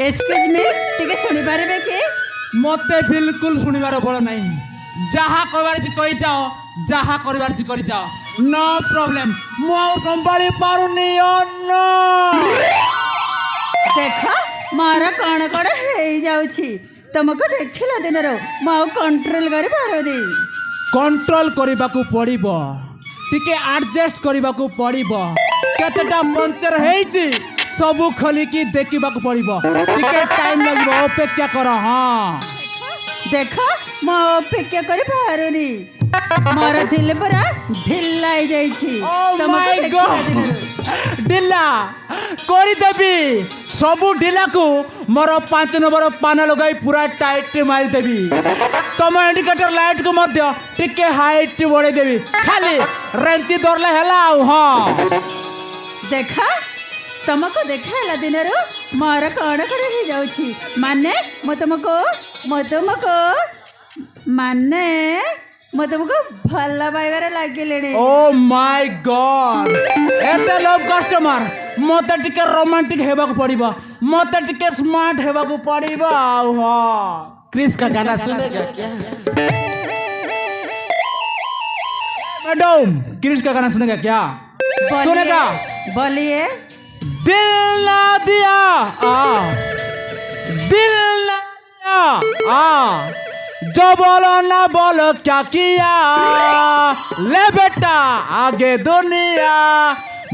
Excuse me टिके सुनी पारे कि मते बिल्कुल सुनिबार बल नहीं जहाँ कहबार छी कहि जाओ जहाँ करबार छी करि जाओ नो प्रॉब्लम मो संभाली पारुनी नो देख मार कण कण हो जाऊँ तुमको देखला दिन मु कंट्रोल कर पारदी कंट्रोल करने को पड़िबो टिके एडजस्ट करने को पड़िबो केतेटा पंचर हेइची सबू खोलिकी देखा पड़िबो टिके टाइम लगिबो अपेक्षा कर हाँ देख मु अपेक्षा कर पारुनी मोर दिल पूरा ढिल्ला हो जाइछि तुमको देखला दिन ढिला करदेवी सबू ढिला को मोर 5 नंबर पान लगाई पूरा टाइट मारिदेवी तुम इंडिकेटर लाइट को मध्य टिके हाइट बढ़े देवी खाली रेंची धरले हैला हाँ देख तुमको देखला दिन मोर कण कण हो जाउछि माने मो तुमको माने मो तुमको भल पाइबार लगिले ओ माय गॉड एते लव कस्टमर मते टिके रोमांटिक हेबा को पड़िबो मते टिके स्मार्ट हेबा को पड़िबो हाँ क्रिस का गाना सुनेगा क्या? मैडम क्रिस का गाना सुनेगा क्या सुनेगा बोलिए दिल ना दिया दिल ना दिया जो बोलो ना बोलो क्या किया ले बेटा आगे दुनिया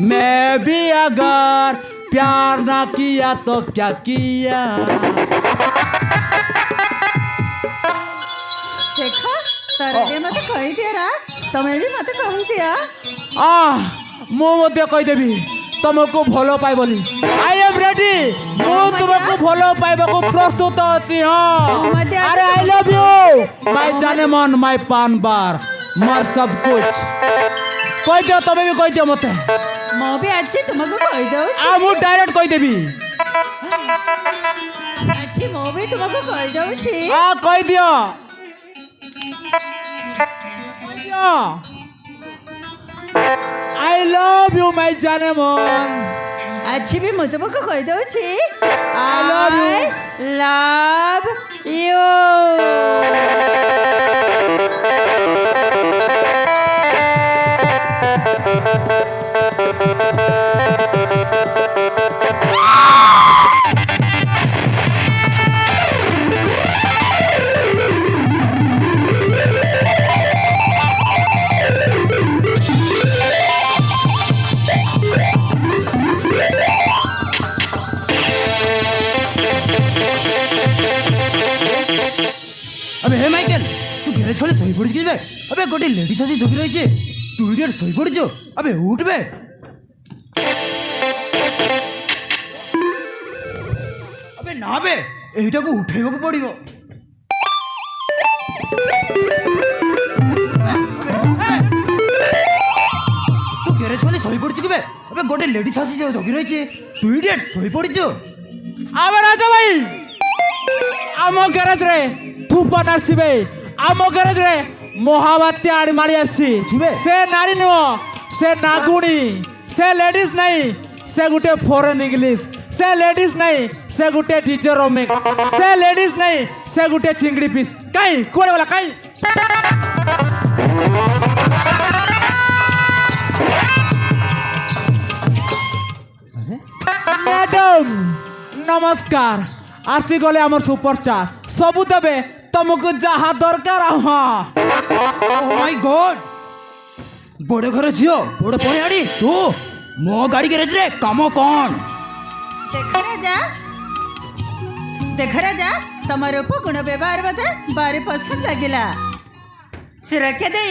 मैं भी अगर प्यार ना किया तो क्या किया देखो तरदे मते कहि दिया तमे भी मते कहि दिया मो मध्य कहीदेवी तुमको भलो पाए बोली आई एम रेडी मो तुमको भलो पाइबा को प्रस्तुत अछि हां अरे आई लव यू माय जाने मन माय पान बार मार सब कुछ कहि दियो तबे भी कहि दियो मते मो भी अच्छी तुमको कहि दो मु डायरेक्ट कहि देबी अच्छी मो भी तुमको कहि दो कहि दियो आई लव यू माय जाने मन अच्छी भी मैं तुमको कहि दो I love you. Love you अबे हे माइकल तू गैरेज खोले सही पड़ी बे अबे गोटे लेडीज आसी जगी रही तू इडियट सही पड़ी अबे उठ बे अबे ना बे एटा को उठाइबा को पड़िबो तू गैरेज खोले सही पड़ी बे अबे गोटे लेडीज आसी जगी रही तू इडियट सही पड़ी आबे राजा भाई आम गैरेज रे धूप नाचिबे आम गैरेज रे महाबात्या आड़ी मारी आसी से नारी नुह से नागुणी से लेडीज नहीं से गुटे फॉरेन इंग्लिश से लेडीज नहीं से गुटे टीचर रोमिक से लेडीज नहीं से गुटे चिंगड़ी पीस कहीं कोड़े वाला कहीं मैडम नमस्कार आसी गले आमर सुपरस्टार सबू देवे तुमको जहाँ दरकार हाँ ओ माय गॉड बड़े घर झियो बड़े पड़े आड़ी तू मो गाड़ी गैरेज रे काम कौन देख राजा तुम रूप गुण व्यवहार मते बारी पसंद लगिला सुरक्षा दे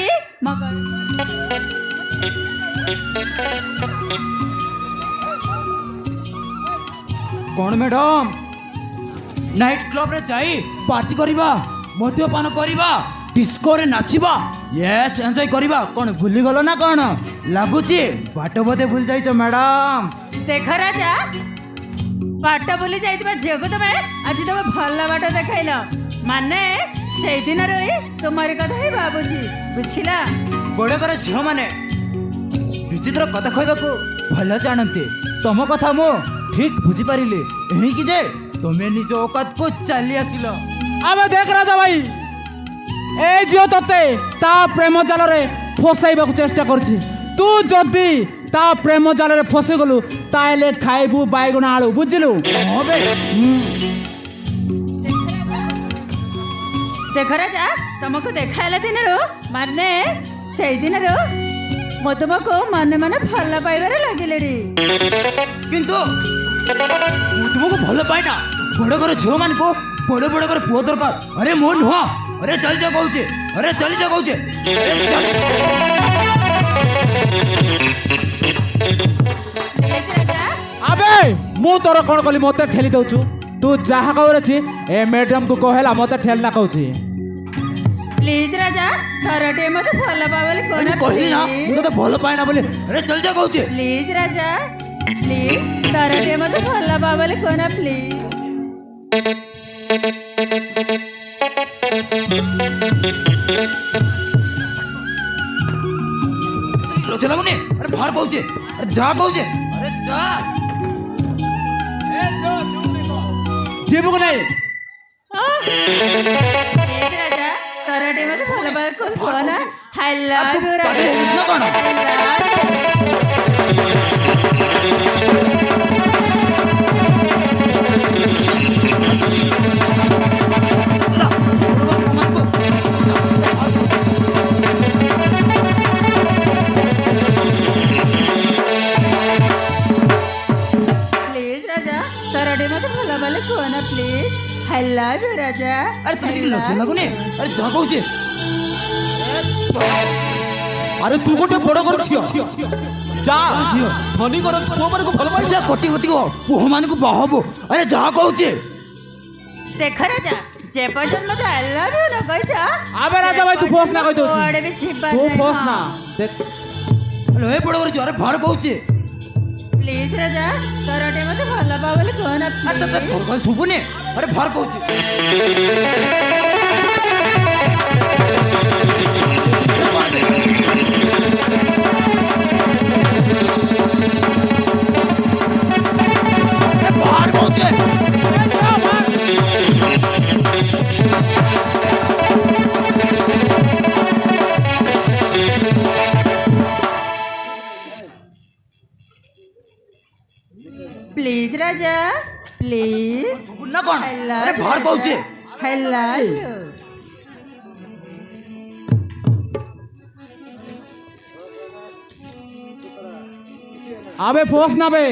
कौन मैडम नाइट क्लब रे जाई पार्टी करिबा मद्यपान करिबा डिस्को रे नाचिबा यस एन्जॉय करिबा कौन भूली गलो ना कौन लागुची बाट बोधे भूल जाइछ मैडम देख राजा बाट बोली जाइतबा झियो को तमे आज तमे भल बाट देखाइल माने सेई दिन रही तुम्हारी कथा ही बाबूजी बुझिला बड़े करे झियो माने विचित्र कथा कहबाकू भल जानते तम कथा मो ঠিক বুঝিପାରିଲି ଏଣିକି ଯେ ତମେ ନିଜ ଔକାତକୁ ଚାଲି ଆସିଲ। আবে দেখ রাজা ভাই, এই ঝিও তোতে তা প্রেম জালরে ফসাইବାକୁ চেষ্টা করছি। তু যদি তা প্রেম জালরে ফসি গলু তাহলে খাইবু বাইগুণ আলু, বুঝিলু? ହଁ ବେ ଦେଖ ରାଜା, ତମକୁ ଦେଖାଇଲା ଦିନରୁ ମାନେ ସେଇ ଦିନରୁ ମୁଁ ତୁମକୁ ମନେ ମନେ ଭଲ ପାଇବାରେ ଲାଗିଲେଣି। କିନ୍ତୁ ମୁଁ ତୁମକୁ ଭଲ ପାଇନା। ବଡ଼ ବଡ଼ ଝିଅମାନଙ୍କୁ ବଡ଼ ବଡ଼ ଘର ପୁଅ ଦରକାର। ଆରେ ମୁଁ ନୁହଁ। ଆରେ ଚାଲି ଯା କହୁଛେ, ଆରେ ଚାଲି ଯା କହୁଛେ। ପ୍ଲିଜ୍ ରାଜା, আবে মু তোর কোন কলি মতে ঠেলি দউছু। তু যাহা কইর আছে এ ম্যাডাম কু কহেলা মতে ঠেলনা কହୁଛି। ପ୍ଲିଜ୍ ରାଜା, ଥରଟେ ମତେ ଭଲ ପାଅ ବୋଲି ଆରେ କହୁନା କହିଲି ନା ମୁଁ ତତେ ଭଲ ପାଇନା ବୋଲି। ଆରେ ଚାଲି ଯା କହୁଛେ। ପ୍ଲିଜ୍ ରାଜା, ପ୍ଲିଜ୍ ଥରଟେ ମତେ ଭଲ ପାଅ ବୋଲି କହୁନା ପ୍ଲିଜ୍। ଲଜ୍ଜା ଲାଗୁନି? ଆରେ ବାହାର କହୁଛେ, ଆରେ ଯା କହୁଛେ, ଆରେ ଯା। ଯିବୁ କି ନାହିଁ? ପ୍ଲିଜ୍ ରାଜା, ଥରଟେ ମତେ ଭଲ ପାଅ ବୋଲି କହୁନା। I love you ରାଜା। ପାଗଳ ହେଇଛୁ ନା କଣ? I love you। ପ୍ଲିଜ୍ ରାଜା, ଥରଟେ ମତେ ଭଲ ପାଅ ବୋଲି କହୁନା ପ୍ଲିଜ୍। I love you ରାଜା। ଆରେ ତତେ ଟିକେ ଲଜ୍ଜା ଲାଗୁନି? ଆରେ ଯା କହୁଛେ। আরে তু গোটে বড় ঘর ঝিও যা ঝিও। ধনী ঘর পুଅ ମାନଙ୍କୁ ଭଲ ପାଇ ଯା କୋଟି କୋଟି ପୁଅ ମାନଙ୍କୁ ବାହାବୁ। ଆରେ ଯା କହୁଛେ। ଦେଖ ରାଜା, ଯେ ପର୍ଯ୍ୟନ୍ତ ମତେ I love you ନ କହିଛ, আবে রাজা ভাই তু ফোস না কই দউছু। କୁଆଡ଼େ ବି ଯିବାର তু ନାହିଁ, ফোস ହଁ। না দেখ। ଆରେ ହେ ବଡ଼ ଘର ଝିଅ, ଆରେ ବାହାର କହୁଛେ। ପ୍ଲିଜ୍ ରାଜା, ଥରଟେ ମତେ ଭଲ ପାଅ ବୋଲି କହୁନା ଆରେ ତତେ ପ୍ଲିଜ୍। ତୋର କଣ ଶୁଭୁନି? ଆରେ ବାହାର କହୁଛେ। ଆରେ ବାହାର କହୁଛେ। Please Raja, please. ଶୁଭୁନି ନା କଣ? I love ଆରେ you, ବାହାର କହୁଛେ। I love you। আবে ফোস না বে।